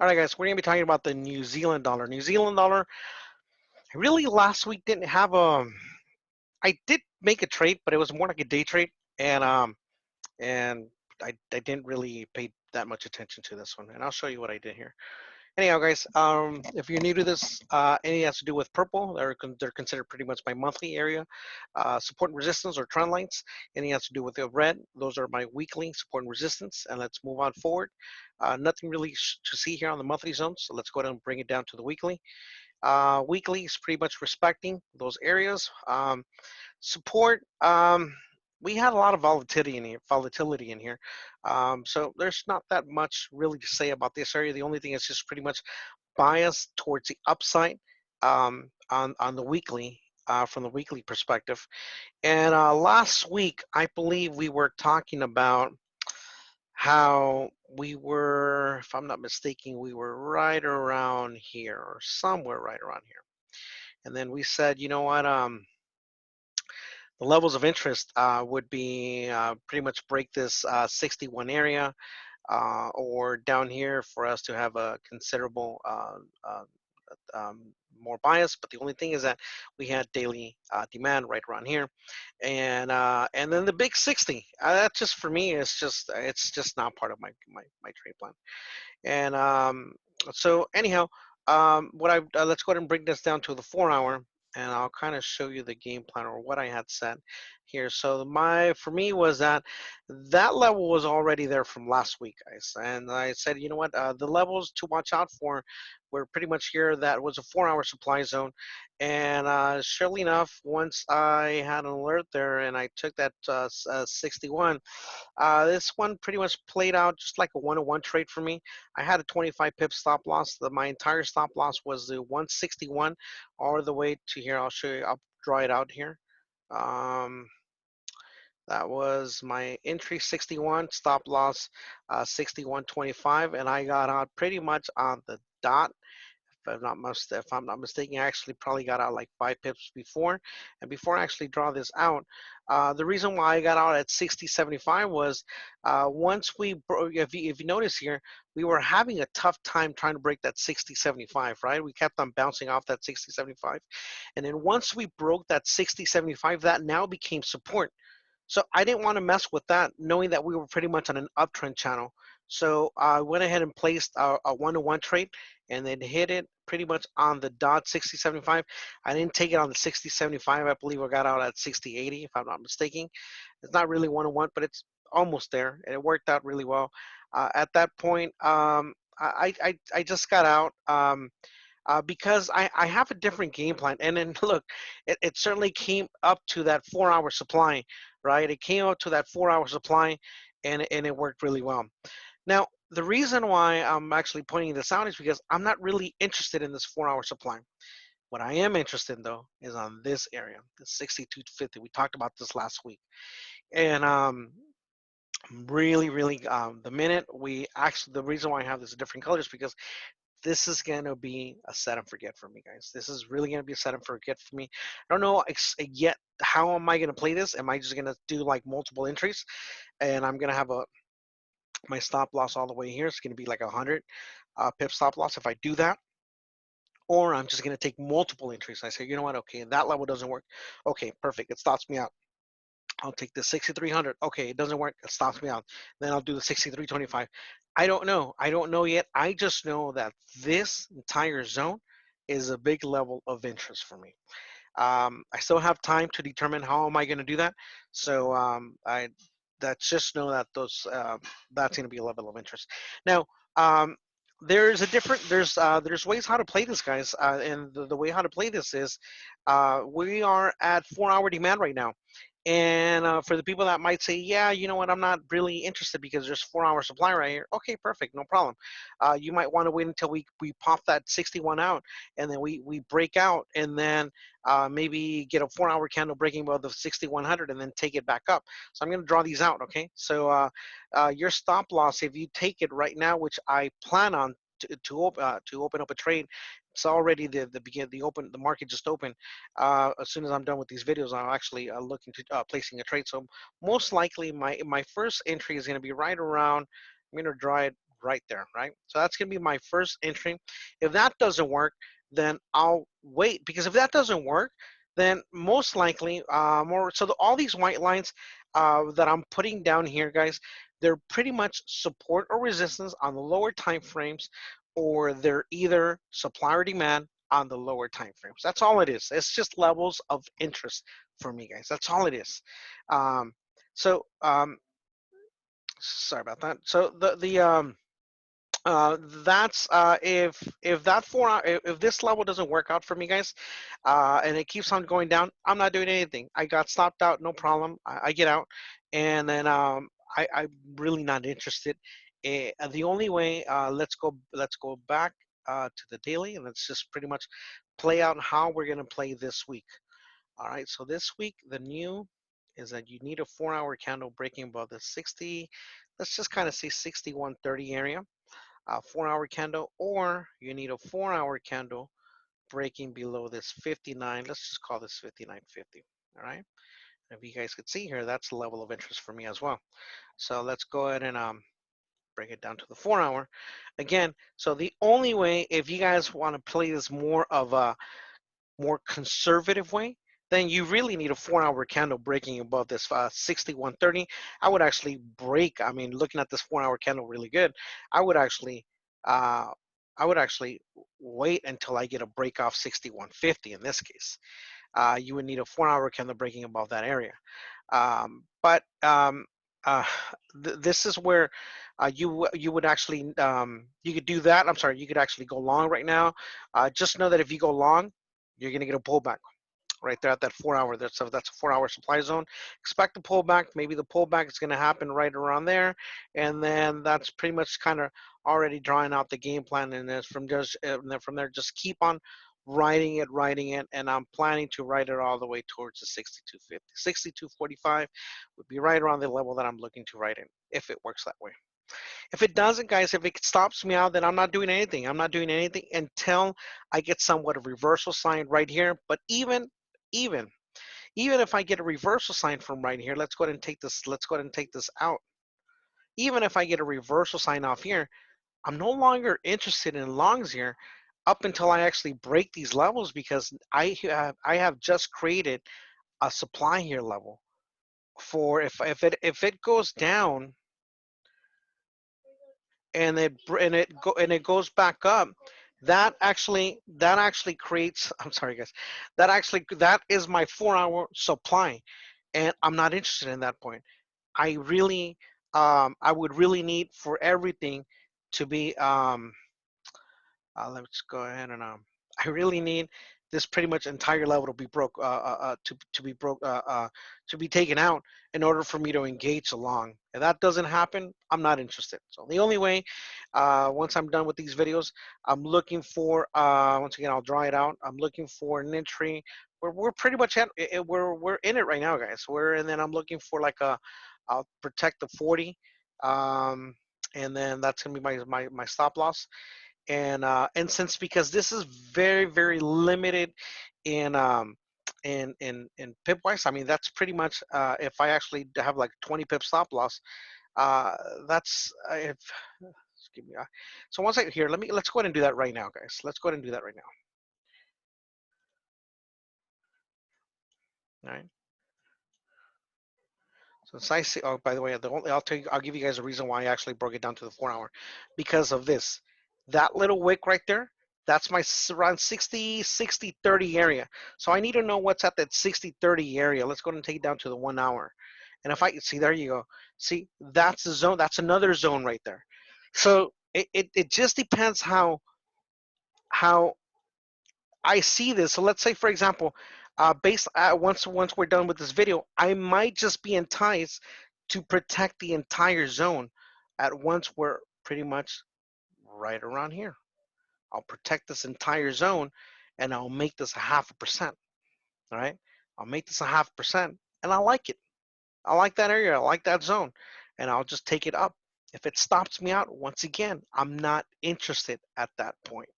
All right, guys, we're going to be talking about the New Zealand dollar. New Zealand dollar, really last week didn't have I did make a trade, but it was more like a day trade. And and I didn't really pay that much attention to this one. And I'll show you what I did here. Anyhow, guys, if you're new to this, anything has to do with purple, they're considered pretty much my monthly area. Support and resistance or trend lines. Anything has to do with the red, those are my weekly support and resistance. And let's move on forward. Nothing really to see here on the monthly zones, so let's go ahead and bring it down to the weekly. Weekly is pretty much respecting those areas. Support. We had a lot of volatility in here. So there's not that much really to say about this area. The only thing is just pretty much biased towards the upside on the weekly, from the weekly perspective. And last week, I believe we were talking about how we were, if I'm not mistaken, we were right around here or somewhere right around here. And then we said, you know what, the levels of interest would be pretty much break this 61 area, or down here for us to have a considerable more bias. But the only thing is that we had daily demand right around here, and then the big 60. That just for me is just it's just not part of my trade plan. And so anyhow, what I let's go ahead and bring this down to the 4 hour, and I'll kind of show you the game plan or what I had set here. So my for me was that that level was already there from last week, guys, and I said, you know what, the levels to watch out for were pretty much here. That was a 4 hour supply zone, and surely enough, once I had an alert there and I took that 61. This one pretty much played out just like a one-on-one trade for me. I had a 25 pip stop loss. My entire stop loss was the 161 all the way to here. I'll show you. I'll draw it out here. Um, that was my entry 61, stop loss 61.25, and I got out pretty much on the dot. If I'm not mistaken, I actually probably got out like 5 pips before. And before I actually draw this out, the reason why I got out at 60.75 was once we broke. If you notice here, we were having a tough time trying to break that 60.75, right? We kept on bouncing off that 60.75, and then once we broke that 60.75, that now became support. So I didn't want to mess with that, knowing that we were pretty much on an uptrend channel. So I went ahead and placed a one-to-one trade, and then hit it pretty much on the dot 60.75. I didn't take it on the 60.75. I believe I got out at 60.80, if I'm not mistaken. It's not really one-to-one, but it's almost there, and it worked out really well. At that point, I just got out. Because I have a different game plan. And then look, it certainly came up to that 4 hour supply, right? It came up to that 4 hour supply, and it worked really well. Now, the reason why I'm actually pointing this out is because I'm not really interested in this 4 hour supply. What I am interested in, though, is on this area, the 62.50. We talked about this last week. And really, the minute we actually, the reason why I have this different colors because this is going to be a set and forget for me, guys. This is really going to be a set and forget for me. I don't know yet how am I going to play this. Am I just going to do like multiple entries, and I'm going to have a my stop loss all the way here? It's going to be like 100 pip stop loss if I do that, or I'm just going to take multiple entries. I say, you know what? Okay, that level doesn't work. Okay, perfect. It stops me out. I'll take the 6,300. Okay, it doesn't work. It stops me out. Then I'll do the 6,325. I don't know. I don't know yet. I just know that this entire zone is a big level of interest for me. I still have time to determine how am I going to do that. So I that's just know that that's going to be a level of interest. Now, there's a different there's ways how to play this, guys, and the way how to play this is we are at 4 hour demand right now. And for the people that might say, yeah, you know what, I'm not really interested because there's 4 hour supply right here. Okay, perfect, no problem. You might want to wait until we pop that 61 out, and then we break out, and then maybe get a 4 hour candle breaking above the 6100, and then take it back up. So I'm going to draw these out, okay? So your stop loss, if you take it right now, which I plan on to open up a trade, it's already the market just opened. As soon as I'm done with these videos, I'll actually look into placing a trade. So most likely my first entry is going to be right around. I'm going to draw it right there, right? So that's going to be my first entry. If that doesn't work, then I'll wait, because if that doesn't work, then most likely, all these white lines that I'm putting down here, guys, they're pretty much support or resistance on the lower time frames, or they're either supply or demand on the lower time frames. That's all it is. It's just levels of interest for me, guys. That's all it is. Um, so sorry about that. So that's if that 4 hour, if this level doesn't work out for me, guys, and it keeps on going down, I'm not doing anything. I got stopped out, no problem. I get out, and then I'm really not interested. The only way, let's go back to the daily, and let's just pretty much play out how we're gonna play this week. All right, so this week the new is that you need a 4 hour candle breaking above the 60. Let's just kind of say 6130 area, a 4 hour candle, or you need a 4 hour candle breaking below this 59. Let's just call this 5950. All right. If you guys could see here, that's the level of interest for me as well. So let's go ahead and bring it down to the 4 hour again. So the only way, if you guys want to play this more of a more conservative way, then you really need a 4 hour candle breaking above this 6130. I would actually break. I mean, looking at this 4 hour candle really good, I would actually uh, I would actually wait until I get a break off 6150. In this case, you would need a 4 hour candle breaking above that area. But uh, this is where you would actually you could do that. I'm sorry, you could actually go long right now. Just know that if you go long, you're going to get a pullback right there at that 4 hour. That's a 4 hour supply zone. Expect a pullback. Maybe the pullback is going to happen right around there, and then that's pretty much kind of already drawing out the game plan. And then from there, just keep on writing it, and I'm planning to write it all the way towards the 6250. 6245 would be right around the level that I'm looking to write in, if it works that way. If it doesn't, guys, if it stops me out, then I'm not doing anything. I'm not doing anything until I get somewhat of reversal sign right here. But even, even if I get a reversal sign from right here, let's go ahead and take this. Let's go ahead and take this out. Even if I get a reversal sign off here, I'm no longer interested in longs here up until I actually break these levels, because I have just created a supply here level for if it goes down and it goes back up, that actually creates, I'm sorry guys, that is my 4 hour supply, and I'm not interested in that point. I would really need for everything to be let's go ahead and I really need this pretty much entire level to be broke to be broke to be taken out in order for me to engage along. If that doesn't happen, I'm not interested. So the only way, once I'm done with these videos, I'm looking for once again I'll draw it out. I'm looking for an entry. We're pretty much at it, we're in it right now, guys. And then I'm looking for like I'll protect the 40, and then that's gonna be my stop loss. And since because this is very limited in pip wise, I mean that's pretty much if I actually have like 20 pip stop loss, uh, that's if excuse me. So once I here, let's go ahead and do that right now, guys. Let's go ahead and do that right now. All right. So I see. Oh, by the way, I'll give you guys a reason why I actually broke it down to the 4 hour, because of this. That little wick right there, that's my around 60 area. So I need to know what's at that 60-30 area. Let's go ahead and take it down to the 1 hour. And if I see, there you go. See, that's the zone. That's another zone right there. So it just depends how I see this. So let's say, for example, once we're done with this video, I might just be enticed to protect the entire zone at once we're pretty much right around here. I'll protect this entire zone, and I'll make this a 0.5%. All right, I'll make this a 0.5%, and I like it. I like that area. I like that zone, and I'll just take it up. If it stops me out, once again, I'm not interested at that point.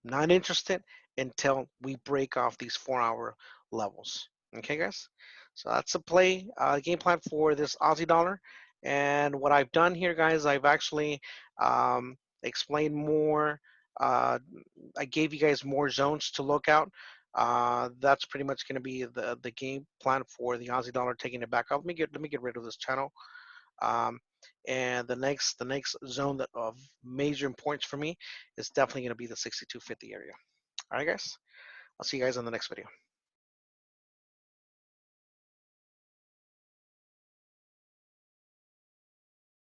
Not interested until we break off these 4 hour levels. Okay, guys? So that's a game plan for this Aussie dollar. And what I've done here, guys, I've actually explained more. Uh, I gave you guys more zones to look out. That's pretty much going to be the game plan for the Aussie dollar taking it back up. Let me get rid of this channel. Um, and the next zone that of major importance for me is definitely going to be the 6250 area. All right, guys. I'll see you guys on the next video.